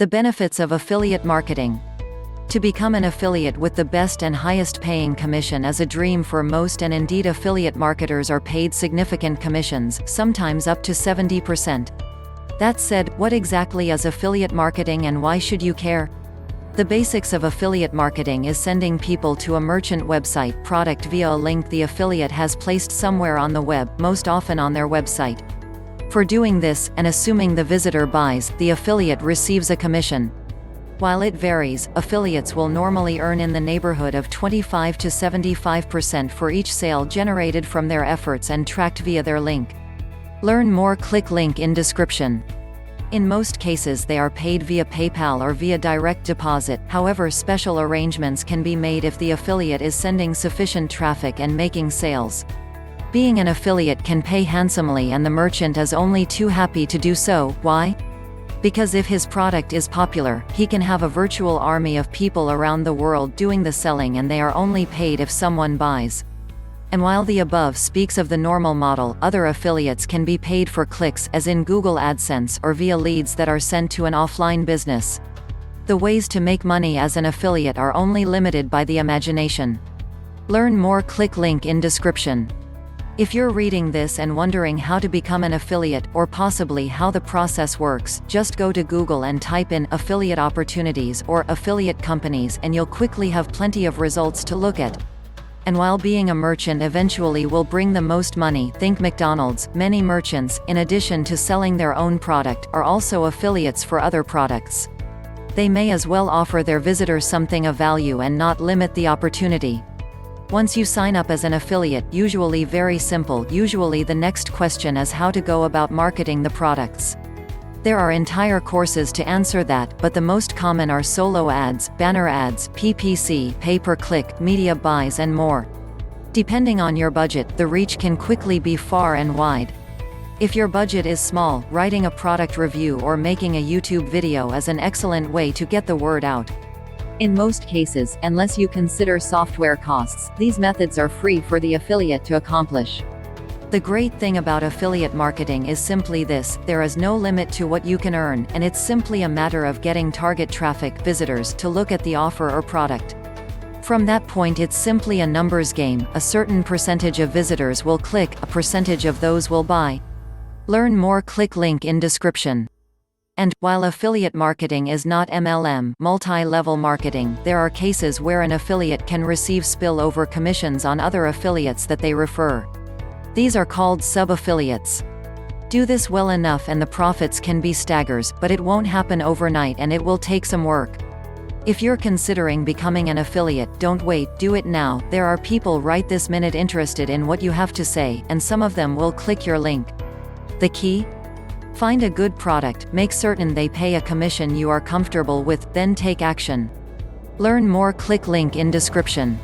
The benefits of affiliate marketing. To become an affiliate with the best and highest paying commission is a dream for most, and indeed affiliate marketers are paid significant commissions, sometimes up to 70%. That said, what exactly is affiliate marketing and why should you care? The basics of affiliate marketing is sending people to a merchant website product via a link the affiliate has placed somewhere on the web, most often on their website. For doing this, and assuming the visitor buys, the affiliate receives a commission. While it varies, affiliates will normally earn in the neighborhood of 25 to 75% for each sale generated from their efforts and tracked via their link. Learn more. Click link in description. In most cases they are paid via PayPal or via direct deposit, however special arrangements can be made if the affiliate is sending sufficient traffic and making sales. Being an affiliate can pay handsomely, and the merchant is only too happy to do so. Why? Because if his product is popular, he can have a virtual army of people around the world doing the selling, and they are only paid if someone buys. And while the above speaks of the normal model, other affiliates can be paid for clicks, as in Google AdSense, or via leads that are sent to an offline business. The ways to make money as an affiliate are only limited by the imagination. Learn more. Click link in description. If you're reading this and wondering how to become an affiliate, or possibly how the process works, just go to Google and type in affiliate opportunities or affiliate companies, and you'll quickly have plenty of results to look at. And while being a merchant eventually will bring the most money, think McDonald's, many merchants, in addition to selling their own product, are also affiliates for other products. They may as well offer their visitors something of value and not limit the opportunity. Once you sign up as an affiliate, usually very simple, usually the next question is how to go about marketing the products. There are entire courses to answer that, but the most common are solo ads, banner ads, PPC, pay-per-click, media buys and more. Depending on your budget, the reach can quickly be far and wide. If your budget is small, writing a product review or making a YouTube video is an excellent way to get the word out. In most cases, unless you consider software costs, these methods are free for the affiliate to accomplish. The great thing about affiliate marketing is simply this: there is no limit to what you can earn, and it's simply a matter of getting target traffic, visitors, to look at the offer or product. From that point it's simply a numbers game. A certain percentage of visitors will click, a percentage of those will buy. Learn more. Click link in description. And, while affiliate marketing is not MLM, multi-level marketing, there are cases where an affiliate can receive spillover commissions on other affiliates that they refer. These are called sub-affiliates. Do this well enough and the profits can be staggers, but it won't happen overnight and it will take some work. If you're considering becoming an affiliate, don't wait, do it now. There are people right this minute interested in what you have to say, and some of them will click your link. The key? Find a good product, make certain they pay a commission you are comfortable with, then take action. Learn more. Click link in description.